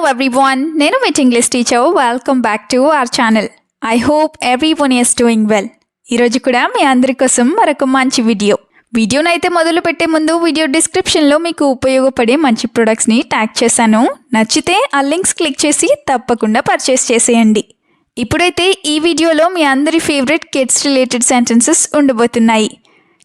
Hello everyone, నేను మీ English teacher. Welcome back to our channel. I hope everyone is doing well. ఈరోజు కూడా మీ అందరి కోసం మరొక మంచి వీడియోనైతే మొదలు పెట్టే ముందు వీడియో డిస్క్రిప్షన్లో మీకు ఉపయోగపడే మంచి ప్రొడక్ట్స్ని ట్యాగ్ చేశాను. నచ్చితే ఆ లింక్స్ క్లిక్ చేసి తప్పకుండా పర్చేస్ చేసేయండి. ఇప్పుడైతే ఈ వీడియోలో మీ అందరి ఫేవరెట్ కిడ్స్ రిలేటెడ్ సెంటెన్సెస్ ఉండబోతున్నాయి.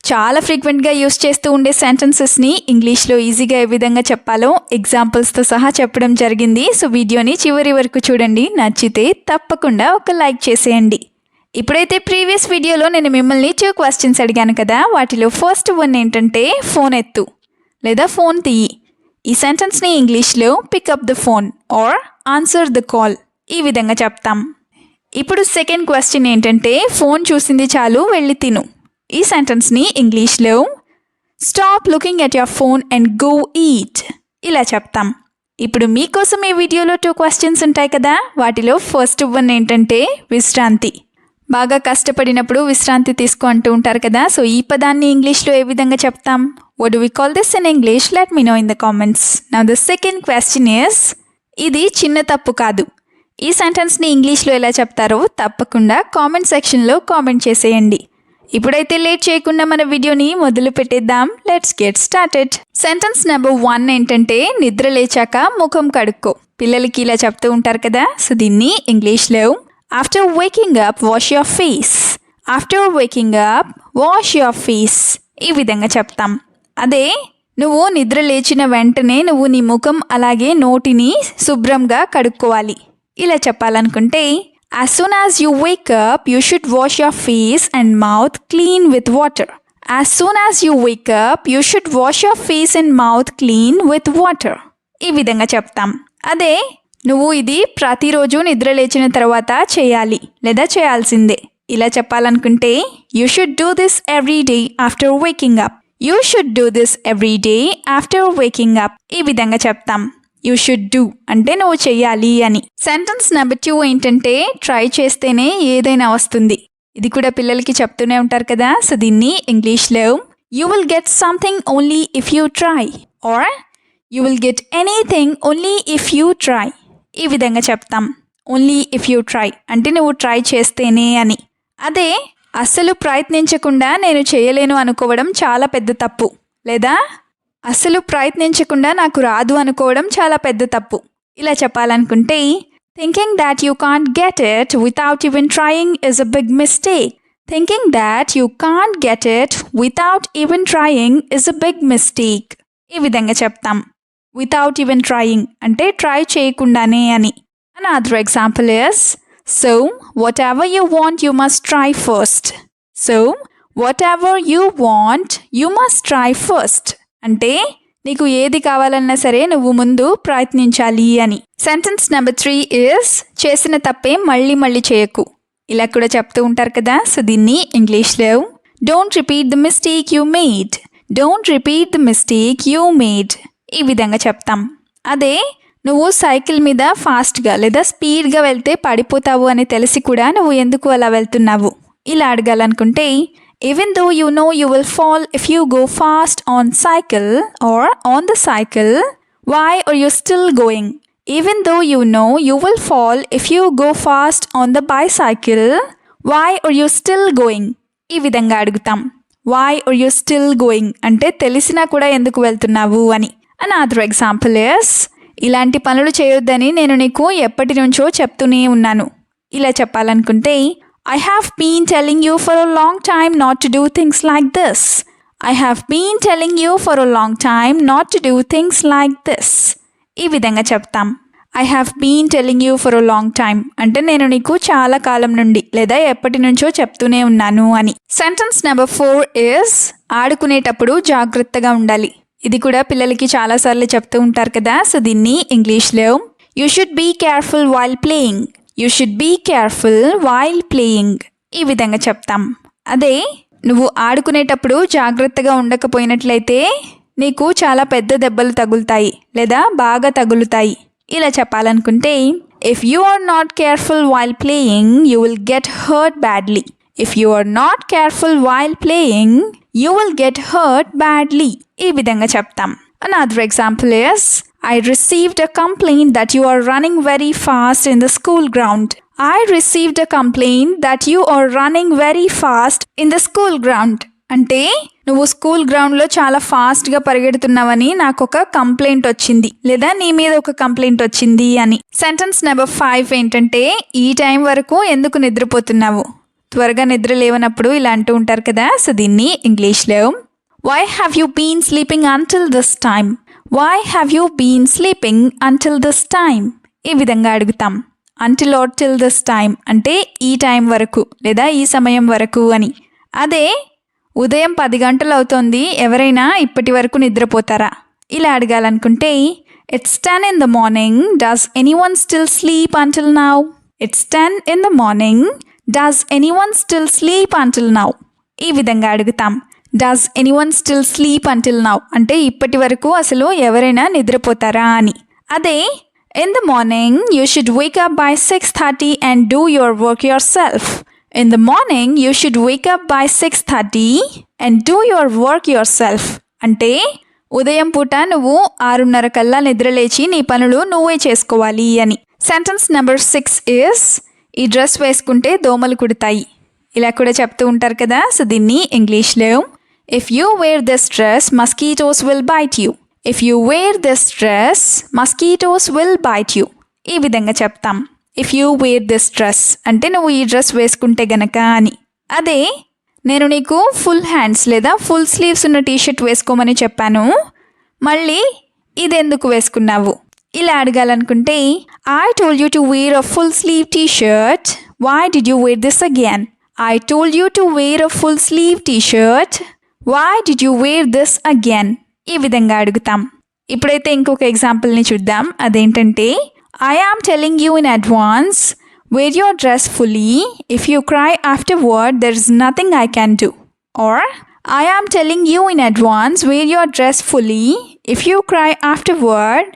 చాలా ఫ్రీక్వెంట్గా యూస్ చేస్తూ ఉండే సెంటెన్సెస్ని ఇంగ్లీష్లో ఈజీగా ఏ విధంగా చెప్పాలో ఎగ్జాంపుల్స్తో సహా చెప్పడం జరిగింది. సో వీడియోని చివరి వరకు చూడండి. నచ్చితే తప్పకుండా ఒక లైక్ చేసేయండి. ఇప్పుడైతే ప్రీవియస్ వీడియోలో నేను మిమ్మల్ని 2 క్వశ్చన్స్ అడిగాను కదా, వాటిలో ఫస్ట్ వన్ ఏంటంటే ఫోన్ ఎత్తు లేదా ఫోన్ తీయి. ఈ సెంటెన్స్ని ఇంగ్లీష్లో pick up the phone are answer the call ఈ విధంగా చెప్తాం. ఇప్పుడు సెకండ్ క్వశ్చన్ ఏంటంటే ఫోన్ చూసింది చాలు వెళ్ళి తిను. ఈ సెంటెన్స్ని ఇంగ్లీష్లో stop looking at your phone and go eat ఇలా చెప్తాం. ఇప్పుడు మీకోసం ఈ వీడియోలో 2 క్వశ్చన్స్ ఉంటాయి కదా, వాటిలో ఫస్ట్ వన్ ఏంటంటే విశ్రాంతి. బాగా కష్టపడినప్పుడు విశ్రాంతి తీసుకో అంటూ ఉంటారు కదా, సో ఈ పదాన్ని ఇంగ్లీష్లో ఏ విధంగా చెప్తాం? What do we call this in English? Let me know in the comments. Now the second question is, ఇది చిన్న తప్పు కాదు. ఈ సెంటెన్స్ని ఇంగ్లీష్లో ఎలా చెప్తారో తప్పకుండా కామెంట్ సెక్షన్లో కామెంట్ చేసేయండి. ఇప్పుడైతే లేట్ చేయకుండా మన వీడియోని మొదలు పెట్టేద్దాం. Let's get started. Sentence number 1 ఏంటంటే నిద్ర లేచాక ముఖం కడుక్కో. పిల్లలకి ఇలా చెప్తూ ఉంటారు కదా, సో దీన్ని ఇంగ్లీష్లో after waking up wash your face. After waking up wash your face ఈ విధంగా చెప్తాం. అదే నువ్వు నిద్ర లేచిన వెంటనే నువ్వు నీ ముఖం అలాగే నోటిని శుభ్రంగా కడుక్కోవాలి. ఇలా చెప్పాలనుకుంటే as soon as you wake up, you should wash your face and mouth clean with water. As soon as you wake up, you should wash your face and mouth clean with water. ఈ విధంగా చెప్తాం. అదే నువ్వు ఇది ప్రతిరోజు నిద్ర లేచిన తర్వాత చేయాలి లేదా చేయాల్సిందే. ఇలా చెప్పాలనుకుంటే you should do this every day after waking up. You should do this every day after waking up. ఈ విధంగా చెప్తాం. యూ షుడ్ డూ అంటే నువ్వు చెయ్యాలి అని. సెంటెన్స్ నెంబర్ 2 ఏంటంటే ట్రై చేస్తేనే ఏదైనా వస్తుంది. ఇది కూడా పిల్లలకి చెప్తూనే ఉంటారు కదా, సో దీన్ని ఇంగ్లీష్లో you will get something only if you try or you will get anything only if you try ఈ విధంగా చెప్తాం. ఓన్లీ ఇఫ్ యూ ట్రై అంటే నువ్వు ట్రై చేస్తేనే అని. అదే అస్సలు ప్రయత్నించకుండా నేను చేయలేను అనుకోవడం చాలా పెద్ద తప్పు, లేదా అస్సలు ప్రయత్నించకుండా నాకు రాదు అనుకోవడం చాలా పెద్ద తప్పు. ఇలా చెప్పాలనుకుంటే thinking that you can't get it without even trying is a big mistake. Thinking that you can't get it without even trying is a big mistake ఈ విధంగా చెప్తాం. వితౌట్ ఈవెన్ ట్రయింగ్ అంటే ట్రై చేయకుండానే అని. Another example is, so whatever you want you must try first. So whatever you want you must try first అంటే నీకు ఏది కావాలన్నా సరే నువ్వు ముందు ప్రయత్నించాలి అని. సెంటెన్స్ నెంబర్ 3 ఇస్ చేసిన తప్పే మళ్ళీ మళ్ళీ చేయకు. ఇలా కూడా చెప్తూ ఉంటారు కదా, సో దీన్ని ఇంగ్లీష్లో don't repeat the mistake you made. Don't repeat the mistake you made ఈ విధంగా చెప్తాం. అదే నువ్వు సైకిల్ మీద ఫాస్ట్గా లేదా స్పీడ్గా వెళ్తే పడిపోతావు అని తెలిసి కూడా నువ్వు ఎందుకు అలా వెళ్తున్నావు ఇలా అడగాలనుకుంటే even though you know you will fall if you go fast on cycle or on the cycle, why are you still going? Even though you know you will fall if you go fast on the bicycle, why are you still going? ఈ విధంగా అడుగుతాం. why are you still going అంటే తెలిసినా కూడా ఎందుకు వెళ్తున్నావు అని. another example is, ఇలాంటి పనులు చేయొద్దని నేను నీకు ఎప్పటి నుంచో చెప్తూనే ఉన్నాను. ఇలా చెప్పాలనుకుంటే I have been telling you for a long time not to do things like this. I have been telling you for a long time not to do things like this. ఈ విధంగా చెప్తాం. I have been telling you for a long time అంటే నేను నీకు చాలా కాలం నుండి లేదా ఎప్పటి నుంచో చెప్తూనే ఉన్నాను అని. సెంటెన్స్ నెంబర్ 4 ఇస్ ఆడుకునేటప్పుడు జాగ్రత్తగా ఉండాలి. ఇది కూడా పిల్లలకి చాలాసార్లు చెప్తూ ఉంటారు కదా, సో దీన్ని ఇంగ్లీష్లో you should be careful while playing. You should be careful while playing ఈ విధంగా చెప్తాం. అదే నువ్వు ఆడుకునేటప్పుడు జాగ్రత్తగా ఉండకపోయినట్లయితే నీకు చాలా పెద్ద దెబ్బలు తగులుతాయి లేదా బాగా తగులుతాయి. ఇలా చెప్పాలనుకుంటే if you are not careful while playing you will get hurt badly. If you are not careful while playing you will get hurt badly ఈ విధంగా చెప్తాం. Another example is, I received a complaint that you are running very fast in the school ground. I received a complaint that you are running very fast in the school ground. అంటే నువ్వు school గ్రౌండ్లో చాలా ఫాస్ట్గా పరిగెడుతున్నావని నాకు ఒక complaint వచ్చింది, లేదా నీ మీద ఒక కంప్లైంట్ వచ్చింది అని. సెంటెన్స్ నెంబర్ 5 ఏంటంటే, ఈ టైం వరకు ఎందుకు నిద్రపోతున్నావు? త్వరగా నిద్ర లేవనప్పుడు ఇలా అంటూ ఉంటారు కదా. సో దీన్ని ఇంగ్లీష్లో why have you been sleeping until this time? Why have you been sleeping until this time? ఈ విధంగా అడుగుతాం. Until or till this time అంటే ఈ టైం వరకు లేదా ఈ సమయం వరకు అని. అదే ఉదయం 10 గంటలు అవుతోంది, ఎవరైనా ఇప్పటి వరకు నిద్రపోతారా? ఇలా అడగాలనుకుంటే it's 10 in the morning, does anyone still sleep until now? It's 10 in the morning, does anyone still sleep until now? ఈ విధంగా అడుగుతాం. does anyone still sleep until now అంటే ఇప్పటి వరకు అసలు ఎవరైనా నిద్రపోతారా అని. అదే in the morning you should wake up by 6:30 and do your work yourself. In the morning you should wake up by 6:30 and do your work yourself అంటే ఉదయం పూట నువ్వు 6:30 కల్లా నిద్రలేచి నీ పనులు నువ్వే చేసుకోవాలి అని. సెంటెన్స్ నెంబర్ 6 ఇస్ ఈ డ్రెస్ వేసుకుంటే దోమలు కుడతాయి. ఇలా కూడా చెప్తూ ఉంటారు కదా. సో దీన్ని ఇంగ్లీష్లో if you wear this dress mosquitoes will bite you. If you wear this dress mosquitoes will bite you. ఈ విధంగా చెప్తాం. If you wear this dress అంటే నువ్వు ఈ డ్రెస్ వేసుకుంటే గనక అని. అదే నేను నీకు ఫుల్ హ్యాండ్స్ లేదా ఫుల్ స్లీవ్స్ ఉన్న టీషర్ట్ వేసుకోమని చెప్పాను, మళ్ళీ ఇదెందుకు వేసుకున్నావు? ఇలా అడగాలనుకుంటే I told you to wear a full sleeve T shirt, why did you wear this again? I told you to wear a full sleeve T shirt, why did you wear this again? ఈ విధంగా అడుగుతాం. ఇప్పుడైతే ఇంకొక ఎగ్జాంపుల్ని చూద్దాం. అదేంటంటే I am telling you in advance, wear your dress fully. If you cry afterward, there is nothing I can do. Or, I am telling you in advance, wear your dress fully. If you cry afterward,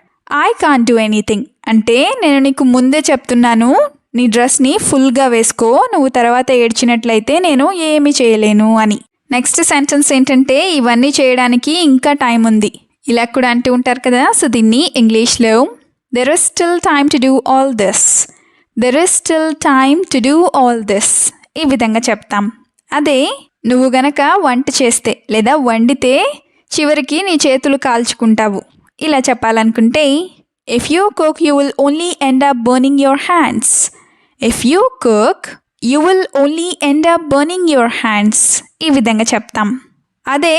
I can't do anything. అంటే నేను నీకు ముందే చెప్తున్నాను, నీ డ్రెస్ని ఫుల్గా వేసుకో, నువ్వు తర్వాత ఏడ్చినట్లయితే నేను ఏమీ చేయలేను అని. నెక్స్ట్ సెంటెన్స్ ఏంటంటే, ఇవన్నీ చేయడానికి ఇంకా టైం ఉంది. ఇలా కూడా అంటూ ఉంటారు కదా. సో దీన్ని ఇంగ్లీష్లో there is still time to do all this. there is still time to do all this. ఈ విధంగా చెప్తాం. అదే నువ్వు గనక వంట చేస్తే లేదా వండితే చివరికి నీ చేతులు కాల్చుకుంటావు. ఇలా చెప్పాలనుకుంటే if you cook you will only end up burning your hands. if you cook you will only end up burning your hands. ఈ విధంగా చెప్తాం. అదే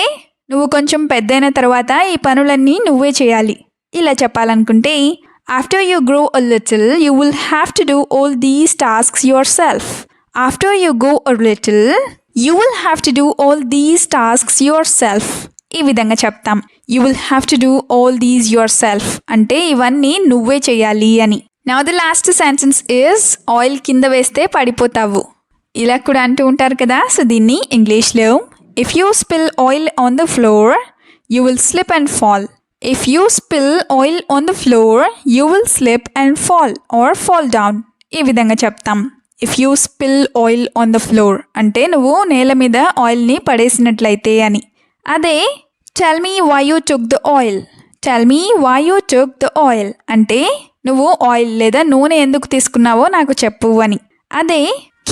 నువ్వు కొంచెం పెద్దయిన తర్వాత ఈ పనులన్నీ నువ్వే చేయాలి. ఇలా చెప్పాలనుకుంటే after you grow a little, you will have to do all these tasks yourself. After you grow a little, you will have to do all these tasks yourself. ఈ విధంగా చెప్తాం. You will have to do all these yourself అంటే ఇవన్నీ నువ్వే చేయాలి అని. Now the last sentence is oil కింద వేస్తే పడిపోతావు. ఇలా కూడా అంటూ ఉంటారు కదా. సో దీన్ని ఇంగ్లీష్లో if you spill oil on the floor, you will slip and fall. If you spill oil on the floor, you will slip and fall or fall down. ఈ విధంగా చెప్తాం. If you spill oil on the floor అంటే నువ్వు నేల మీద ఆయిల్ని పడేసినట్లయితే అని. అదే tell me why you took the oil. tell me why you took the oil అంటే నువ్వు ఆయిల్ లేదా నూనె ఎందుకు తీసుకున్నావో నాకు చెప్పు అని. అదే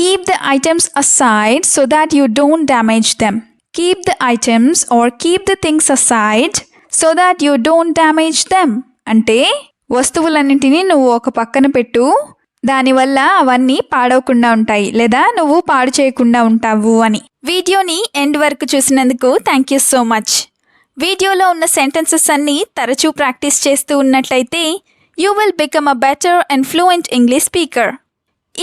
keep the items aside so that you don't damage them. keep the items or keep the things aside so that you don't damage them అంటే వస్తువులన్నింటినీ నువ్వు ఒక పక్కన పెట్టు, దానివల్ల అవన్నీ పాడవకుండా ఉంటాయి లేదా నువ్వు పాడు చేయకుండా ఉంటావు అని. వీడియోని ఎండ్ వరకు చూసినందుకు థ్యాంక్ యూ సో మచ్. వీడియోలో ఉన్న సెంటెన్సెస్ అన్నీ తరచూ ప్రాక్టీస్ చేస్తూ ఉన్నట్లయితే you will become a better and fluent English speaker.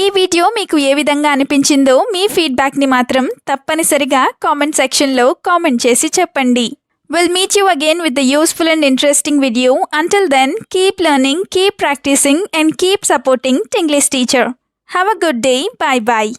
ఈ వీడియో మీకు ఏ విధంగా అనిపించిందో మీ ఫీడ్బ్యాక్ని మాత్రం తప్పనిసరిగా కామెంట్ సెక్షన్లో కామెంట్ చేసి చెప్పండి. We'll meet you again with the useful and interesting video. Until then, keep learning, keep practicing and keep supporting Tinglish Teacher. Have a good day. Bye-bye.